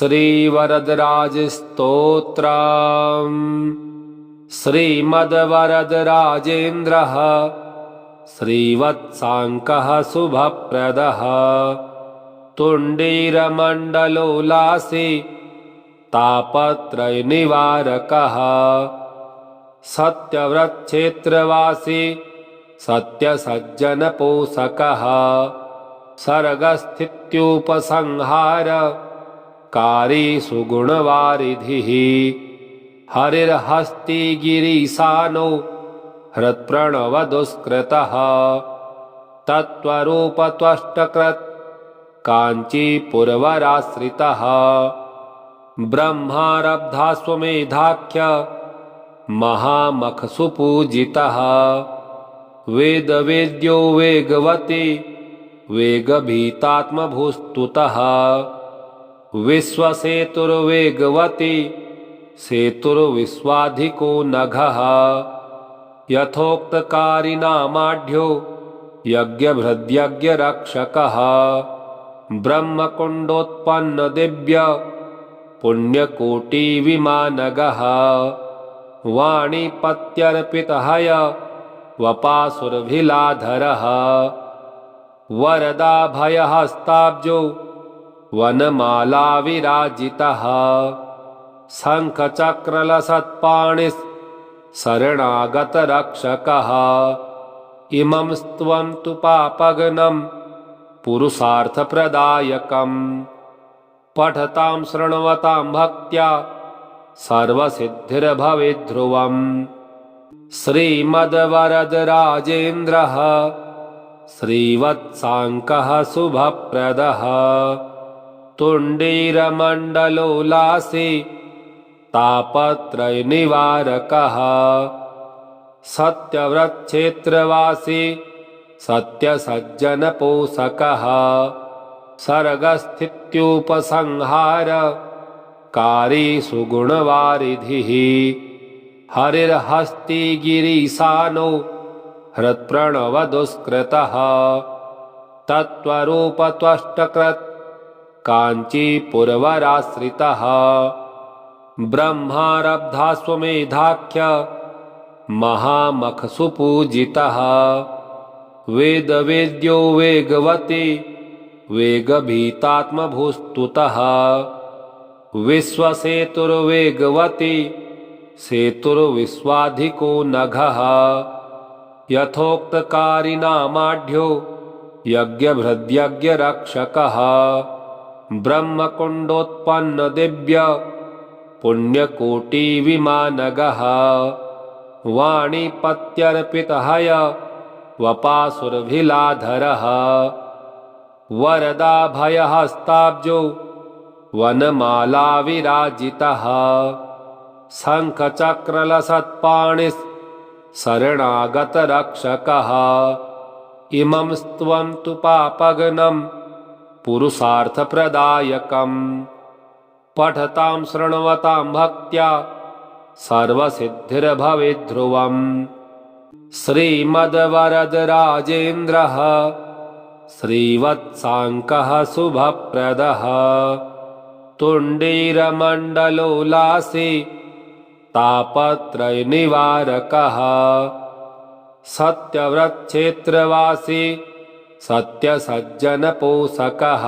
श्रीवरदराजस्तोत्रम्। श्रीमद्वरदराजेन्द्रः श्रीवत्साङ्कः शुभप्रदः। तुण्डीरमण्डलोल्लासी तापत्रयनिवारकः। सत्यव्रतक्षेत्रवासी सत्यसज्जनपोषकः। सर्गस्थित्युपसंहारकारी सुगुणवारिधिः। हरिर्हस्ती गिरीशानो हृत्प्रणवदुष्कृतः। तत्त्वरूपत्वष्टकृत् काञ्चीपुरवराश्रितः। ब्रह्मारब्धाश्वमेधाख्य महामखसुपूजितः। वेदवेद्यो वेगवती वेगभीतात्मभूस्तुतः। विश्वसेतुर्वेगवती सेतुर्विश्वाधिको नघः। यथोक्तकारिणामाढ्यो यज्ञभृद्यज्ञरक्षकः। ब्रह्मकुण्डोत्पन्नदिव्य पुण्यकोटिविमानगः। वाणीपत्यर्पितहय वपासुरभिलाधरः। वरदाभयहस्ताब्जो वनमालाविराजितः। शङ्खचक्रलसत्पाणिः इमं स्त्वं तु पापघ्नं पुरुषार्थप्रदायकम्। पठतां शृण्वतां भक्त्या सर्वसिद्धिर्भवेद्ध्रुवम्। श्रीमद्वरदराजेन्द्रः श्रीवत्साङ्कः शुभप्रदः। तुण्डीरमण्डलोल्लासी तापत्रयनिवारकः। सत्यव्रतक्षेत्रवासी सत्यसज्जनपोषकः। सर्गस्थित्युपसंहारकारी सुगुणवारिधिः। हरिर्हस्ती गिरीशानो हृत्प्रणवदुष्कृतः। तत्त्वरूपत्वष्टकृत् काञ्चीपुरवराश्रितः। ब्रह्मारब्धाश्वमेधाख्य महामखसुपूजितः। वेदवेद्यो वेगवती वेगभीतात्मभूस्तुतः। विश्वसेतुर्वेगवती सेतुर्विश्वाधिको नघः। यथोक्तकारिणामाढ्यो यज्ञभृद्यज्ञरक्षकः। ब्रह्मकुण्डोत्पन्नदिव्य पुण्यकोटिविमानगः। वाणीपत्यर्पितहय वपासुरभिलाधरः। वरदाभयहस्ताब्जो वनमालाविराजितः। शङ्खचक्रलसत्पाणिः शरणागतरक्षकः। इमं स्त्वं तु पापघ्नं पुरुषार्थप्रदायकम्। पठतां शृण्वतां भक्त्या सर्वसिद्धिर्भवेद्ध्रुवम्। श्रीमद्वरदराजेन्द्रः श्रीवत्साङ्कः शुभप्रदः। तुण्डीरमण्डलोल्लासी तापत्रयनिवारकः। सत्यव्रतक्षेत्रवासी सत्यसज्जनपोषकः।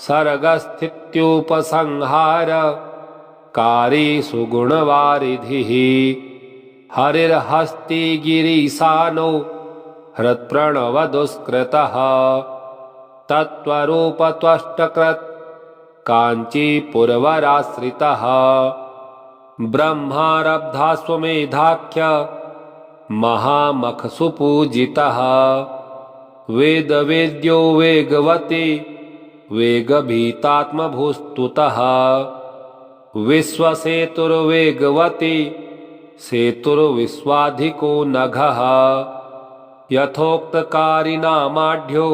सर्गस्थित्युपसंहारकारी सुगुणवारिधिः। हरिर्हस्ती गिरीशानो हृत्प्रणवदुष्कृतः। तत्त्वरूपत्वष्टकृत् काञ्चीपुरवराश्रितः। ब्रह्मारब्धाश्वमेधाख्य महामखसुपूजितः। वेदवेद्यो वेगवती वेगभीतात्मभूस्तुतः। विश्वसेतुर्वेगवती सेतुर्विश्वाधिको नघः। यथोक्तकारिणामाढ्यो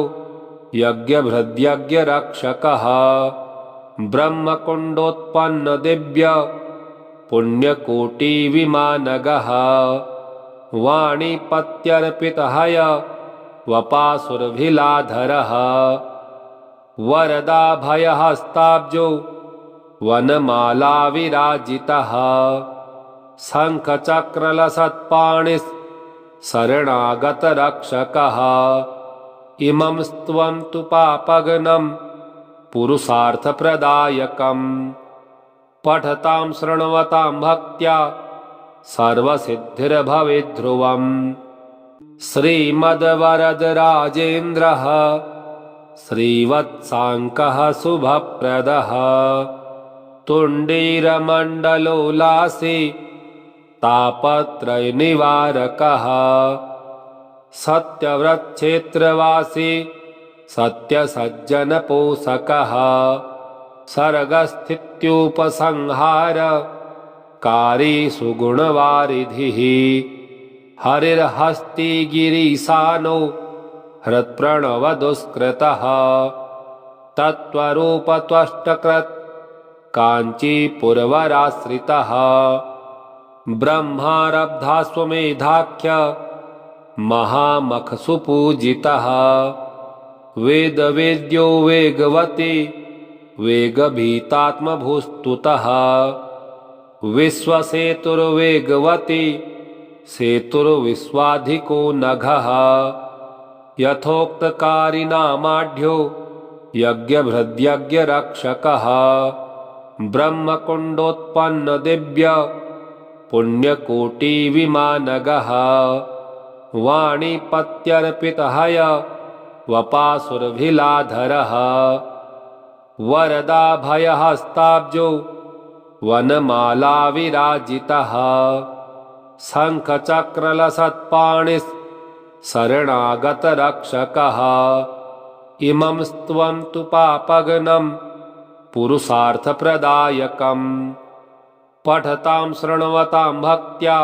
यज्ञभृद्यज्ञरक्षकः। ब्रह्मकुण्डोत्पन्नदिव्य पुण्यकोटिविमानगः। वाणीपत्यर्पितहय वपासुरभिलाधरः। वरदाभयहस्ताब्जो वनमाला विराजितः शङ्खचक्रलसत्पाणिः शरणागतरक्षकः इमं स्त्वं तु पापघ्नं पुरुषार्थप्रदायकम् पठतां शृण्वतां भक्त्या सर्वसिद्धिर्भवेद्ध्रुवम् श्रीमद्वरदराजेन्द्रः श्रीवत्साङ्कः शुभप्रदः तुण्डीरमण्डलोलासी तापत्रयनिवारकः सत्यव्रतक्षेत्रवासी सत्यसज्जनपोषकः सर्गस्थित्युपसंहारकारी सुगुणवारिधिः हरिर्हस्ती गिरीशानो हृत्प्रणवदुष्कृतः तत्त्वरूपत्वष्टकृत् काञ्चीपुरवराश्रितः ब्रह्मारब्धाश्वमेधाख्य महामखसुपूजितः वेदवेद्यो वेगवती वेगभीतात्मभूस्तुतः विश्वसेतुर्वेगवती सेतुर्विश्वाधिको नघः यथोक्तकारिणामाढ्यो यज्ञभृद्यज्ञरक्षकः ब्रह्मकुण्डोत्पन्नदिव्य पुण्यकोटिविमानगः वाणीपत्यर्पितहय वपासुरभिलाधरः वरदाभयहस्ताब्जो वनमाला विराजितः शङ्खचक्रलसत्पाणिः शरणागतरक्षकः इमं स्त्वं तु पापघ्नं पुरुषार्थप्रदायकम् पठतां शृण्वतां भक्त्या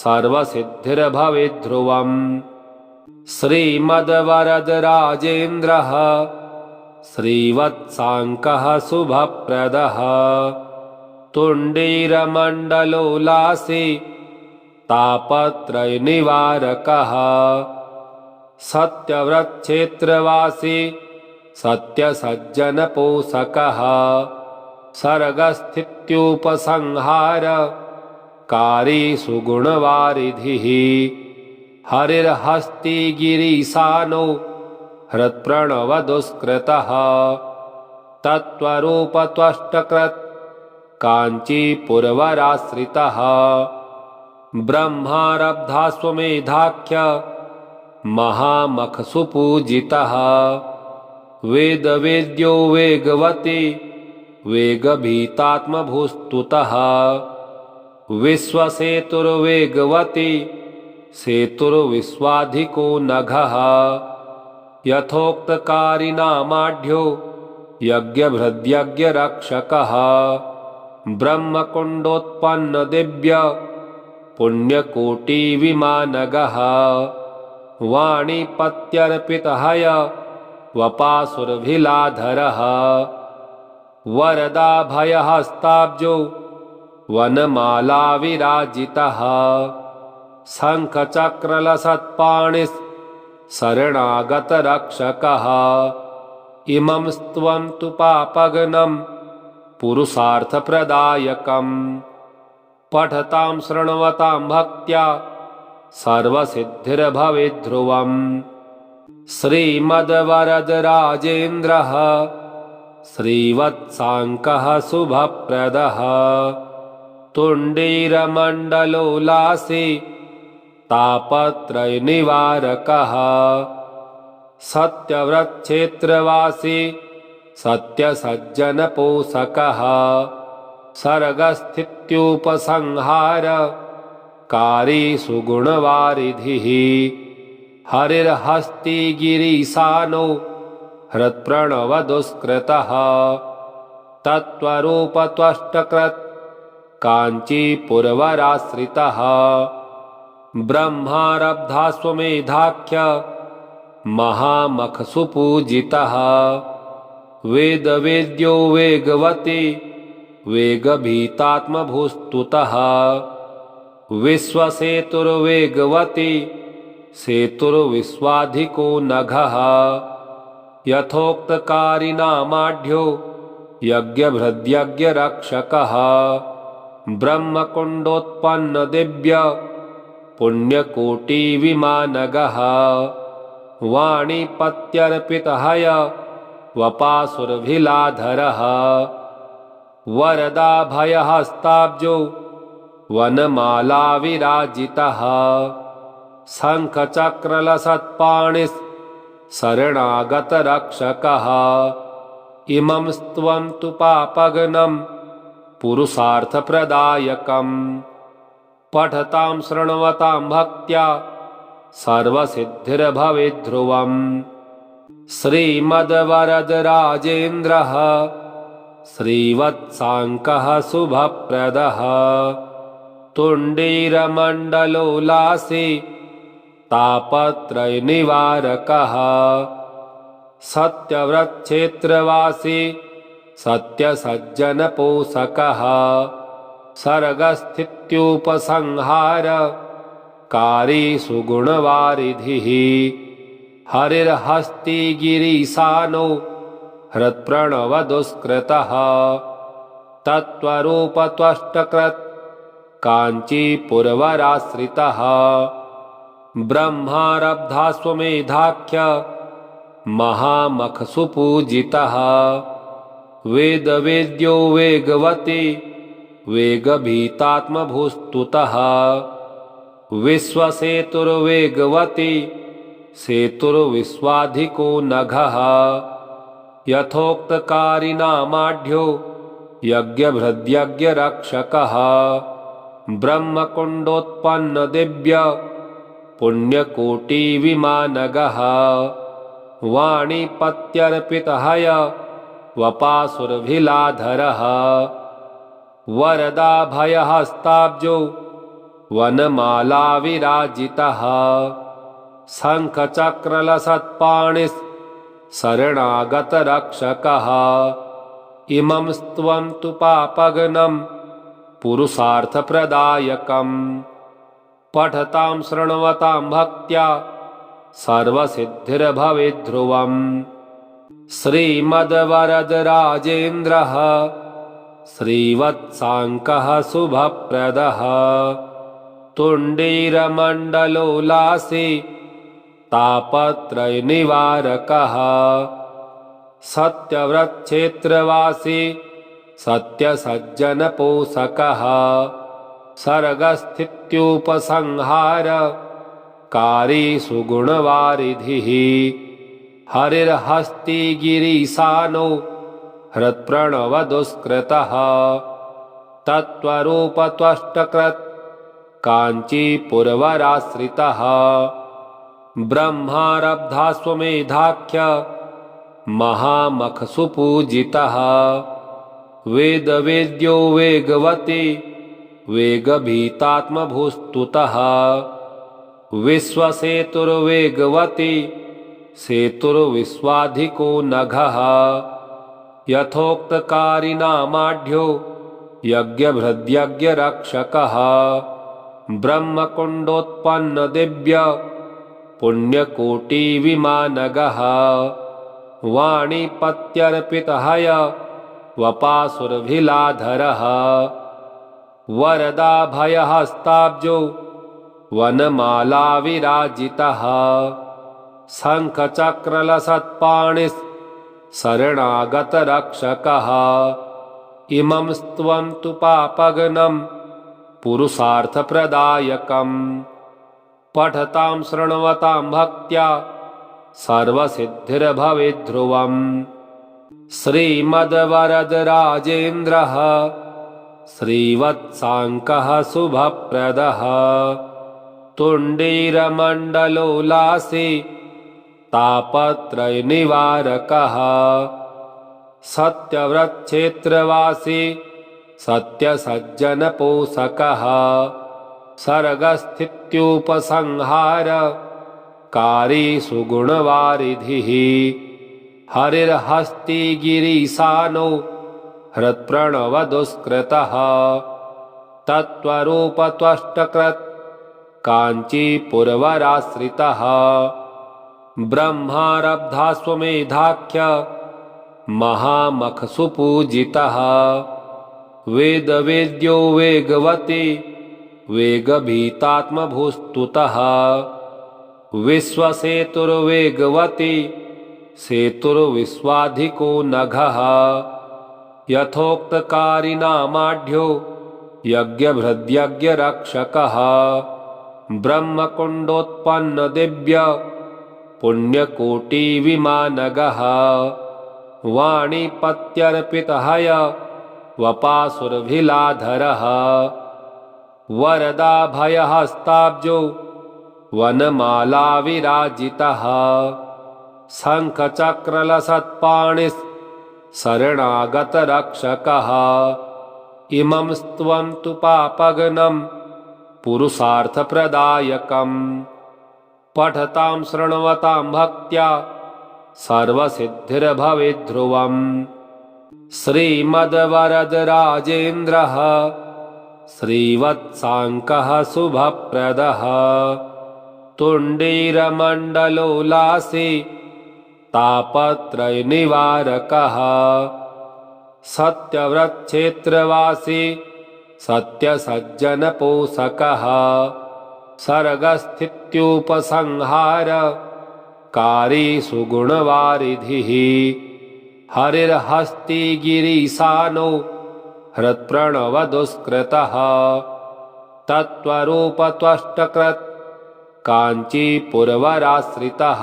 सर्वसिद्धिर्भवेद्ध्रुवम् श्रीमद्वरदराजेन्द्रः श्रीवत्साङ्कः शुभप्रदः तुण्डीरमण्डलोलासी तापत्रयनिवारकः सत्यव्रतक्षेत्रवासी सत्यसज्जनपोषकः सर्गस्थित्युपसंहारकारी सुगुणवारिधिः हरिर्हस्ती गिरीशानो हृत्प्रणवदुष्कृतः तत्त्वरूपत्वष्टकृत् काञ्चीपुरवराश्रितः ब्रह्मारब्धाश्वमेधाख्य महामखसुपूजितः वेदवेद्यो वेगवती वेगभीतात्मभूस्तुतः विश्वसेतुर्वेगवती सेतुर्विश्वाधिको नघः यथोक्तकारिणामाढ्यो यज्ञभृद्यज्ञरक्षकः ब्रह्मकुण्डोत्पन्नदिव्य पुण्यकोटिविमानगः वाणीपत्यर्पितहय वपासुरभिलाधरः वरदाभयहस्ताब्जो वनमाला विराजितः शङ्खचक्रलसत्पाणिः शरणागतरक्षकः इमं स्त्वं तु पापघ्नं पुरुषार्थप्रदायकम् पठतां शृण्वतां भक्त्या सर्वसिद्धिर्भवेद्ध्रुवम् श्रीमद्वरदराजेन्द्रः श्रीवत्साङ्कः शुभप्रदः तुण्डीरमण्डलोलासी तापत्रयनिवारकः सत्यव्रतक्षेत्रवासी सत्यसज्जनपोषकः सर्गस्थित्युपसंहारकारी सुगुणवारिधिः हरिर्हस्ती गिरीशानो हृत्प्रणवदुष्कृतः तत्त्वरूपत्वष्टकृत् काञ्चीपुरवराश्रितः ब्रह्मारब्धाश्वमेधाख्य महामखसुपूजितः वेदवेद्यो वेगवती वेगभीतात्मभूस्तुतः विश्वसेतुर्वेगवती सेतुर्विश्वाधिको नघः यथोक्तकारिणामाढ्यो यज्ञभृद्यज्ञरक्षकः ब्रह्मकुण्डोत्पन्नदिव्य पुण्यकोटिविमानगः वाणीपत्यर्पितहय वपासुरभिलाधरः वरदाभयहस्ताब्जो वनमालाविराजितः शङ्खचक्रलसत्पाणिः शरणागतरक्षकः इमं स्तवन्तु पापघ्नं पुरुषार्थप्रदायकं पठतां शृण्वतां भक्त्या सर्वसिद्धिर्भवेद्ध्रुवम् श्रीमद्वरदराजेन्द्रः श्रीवत्साङ्कः शुभप्रदः तुण्डीरमण्डलोल्लासी तापत्रयनिवारकः सत्यव्रतक्षेत्रवासी सत्यसज्जनपोषकः सर्गस्थित्युपसंहारकारी सुगुणवारिधिः हरिर्हस्तिगिरीशानो हृत्प्रणवदुष्कृतः तत्त्वरूपत्वष्टकृत् काञ्चीपुरवराश्रितः ब्रह्मारब्धाश्वमेधाख्य महामखसुपूजितः वेदवेद्यो वेगवती वेगभीतात्मभूस्तुतः विश्वसेतुर्वेगवती सेतुर्विश्वाधिको नघः यथोक्तकारिणामाढ्यो यज्ञभृद्यज्ञरक्षकः ब्रह्मकुण्डोत्पन्नदिव्य पुण्यकोटिविमानगः वाणीपत्यर्पितहय वपासुरभिलाधरः वरदाभयहस्ताब्जो वनमालाविराजितः शङ्खचक्रलसत्पाणिः शरणागतरक्षकः इमं स्तवन्तु पापघ्नं पुरुषार्थप्रदायकम् पठतां शृण्वतां भक्त्या सर्वसिद्धिर्भवेद्ध्रुवम् श्रीमद्वरदराजेन्द्रः श्रीवत्साङ्कः शुभप्रदः तुण्डीरमण्डलोल्लासी तापत्रयनिवारकः सत्यव्रतक्षेत्रवासी सत्यसज्जनपोषकः सर्गस्थित्युपसंहारकारी सुगुणवारिधिः हरिर्हस्तिगिरीशानो हृत्प्रणवदुष्कृतः तत्त्वरूपत्वष्टकृत् काञ्चीपुरवराश्रितः ब्रह्मारब्धाश्वमेधाख्य महामखसुपूजितः वेदवेद्यो वेगवती वेगभीतात्मभूस्तुतः विश्वसेतुर्वेगवती सेतुर्विश्वाधिको नघः यथोक्तकारिणामाढ्यो यज्ञभृद्यज्ञरक्षकः ब्रह्मकुण्डोत्पन्नदिव्य पुण्यकोटिविमानगः वाणीपत्यर्पितहय वपासुरभिलाधरः वरदाभयहस्ताब्जो वनमालाविराजितः शङ्खचक्रलसत्पाणिः शरणागतरक्षकः इमं स्तवन्तु पापघ्नं पुरुषार्थप्रदायकम् पठतां शृण्वतां भक्त्या सर्वसिद्धिर्भवेद्ध्रुवम् श्रीमद्वरदराजेन्द्रः श्रीवत्साङ्कः शुभप्रदः तुण्डीरमण्डलोल्लासी तापत्रयनिवारकः सत्यव्रतक्षेत्रवासी सत्यसज्जनपोषकः सर्गस्थित्युपसंहारकारी सुगुणवारिधिः हरिर्हस्तिगिरीशानो हृत्प्रणवदुष्कृतः तत्त्वरूपत्वष्टकृत् काञ्चीपुरवराश्रितः ब्रह्मारब्धाश्वमेधाख्य महामखसु पूजितः वेदवेद्यो वेगवती वेगभीतात्मभूस्तुतः विश्वसेतुर्वेगवती सेतुर्विश्वाधिको नघः यथोक्तकारिणामाढ्यो यज्ञभृद्यज्ञरक्षकः ब्रह्मकुण्डोत्पन्नदिव्य पुण्यकोटिविमानगः वाणीपत्यर्पितहय वपासुरभिलाधरः वरदाभयहस्ताब्जो वनमालाविराजितः शङ्खचक्रलसत्पाणिः शरणागतरक्षकः इमं स्त्वन्तु पापघ्नं पुरुषार्थप्रदायकम् पठतां शृण्वतां भक्त्या सर्वसिद्धिर्भवेद्ध्रुवम् श्रीमद्वरदराजेन्द्रः श्रीवत्साङ्कः शुभप्रदः तुण्डीरमण्डलोलासी तापत्रयनिवारकः सत्यव्रतक्षेत्रवासी सत्यसज्जनपोषकः सर्गस्थित्युपसंहारकारी सुगुणवारिधिः हरिर्हस्तिगिरीशानो हृत्प्रणवदुष्कृतः तत्त्वरूपत्वष्टकृत् काञ्चीपुरवराश्रितः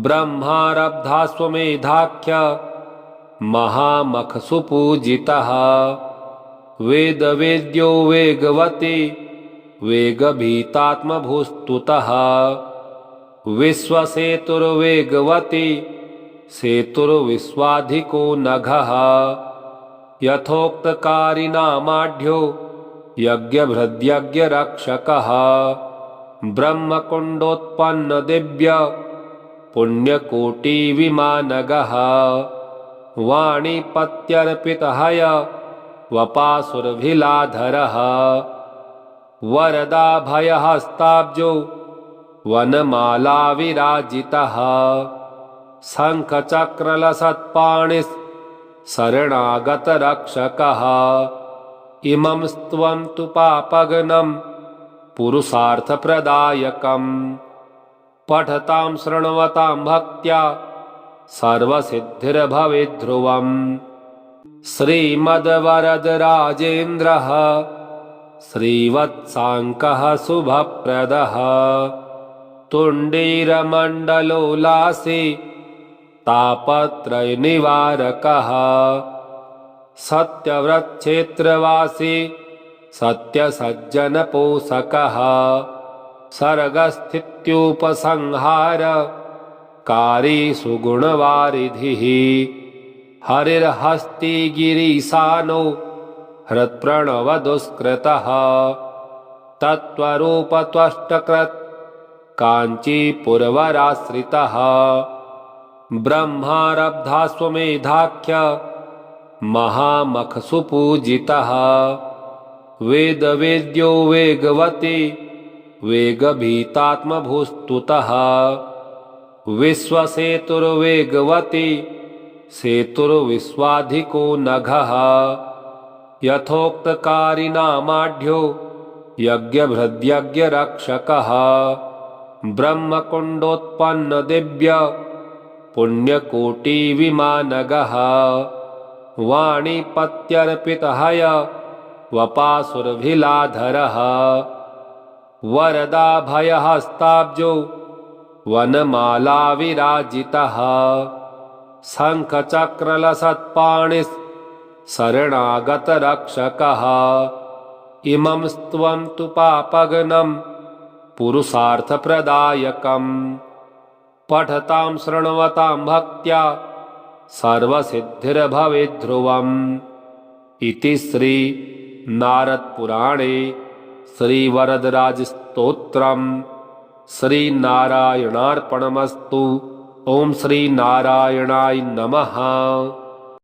ब्रह्मारब्धाश्वमेधाख्य महामखसु पूजितः वेदवेद्यो वेगवती वेगभीतात्मभूस्तुतः विश्वसेतुर्वेगवती सेतुर्विश्वाधिको नघः यथोक्तकारिणामाढ्यो यज्ञभृद्यज्ञरक्षकः ब्रह्मकुण्डोत्पन्नदिव्य पुण्यकोटिविमानगः वाणीपत्यर्पितहय वपासुरभिलाधरः वरदाभयहस्ताब्जो वनमालाविराजितः शङ्खचक्रलसत्पाणिः शरणागतरक्षकः इमं स्त्वन्तु पापघ्नं पुरुषार्थप्रदायकम् पठतां शृण्वतां भक्त्या सर्वसिद्धिर्भवेद्ध्रुवम् श्रीमद्वरदराजेन्द्रः श्रीवत्साङ्कः शुभप्रदः तुण्डीरमण्डलोलासी तापत्रयनिवारकः सत्यव्रतक्षेत्रवासी सत्यसज्जनपोषकः सर्गस्थित्युपसंहारकारी सुगुणवारिधिः हरिर्हस्तिगिरीशानो हृत्प्रणवदुष्कृतः तत्त्वरूपत्वष्टकृत् काञ्चीपुरवराश्रितः ब्रह्मारब्धाश्वमेधाख्य महामखसु पूजितः वेदवेद्यो वेगवती वेगभीतात्मभूस्तुतः विश्वसेतुर्वेगवती सेतुर्विश्वाधिको नघः यथोक्तकारिणामाढ्यो यज्ञभृद्यज्ञरक्षकः ब्रह्मकुण्डोत्पन्नदिव्य पुण्यकोटिविमानगः वाणीपत्यर्पितहय वपासुरभिलाधरः वरदाभयहस्ताब्जो वनमालाविराजितः शङ्खचक्रलसत्पाणिः शरणागतरक्षकः इमं स्त्वन्तु पापघ्नं पुरुषार्थप्रदायकम् पठतां शृण्वतां भक्त्या सर्वसिद्धिर्भवेद्ध्रुवम् इति श्री नारदपुराणे श्रीवरदराजस्तोत्रम् श्रीनारायणार्पणमस्तु। ओं श्रीनारायणाय नमः।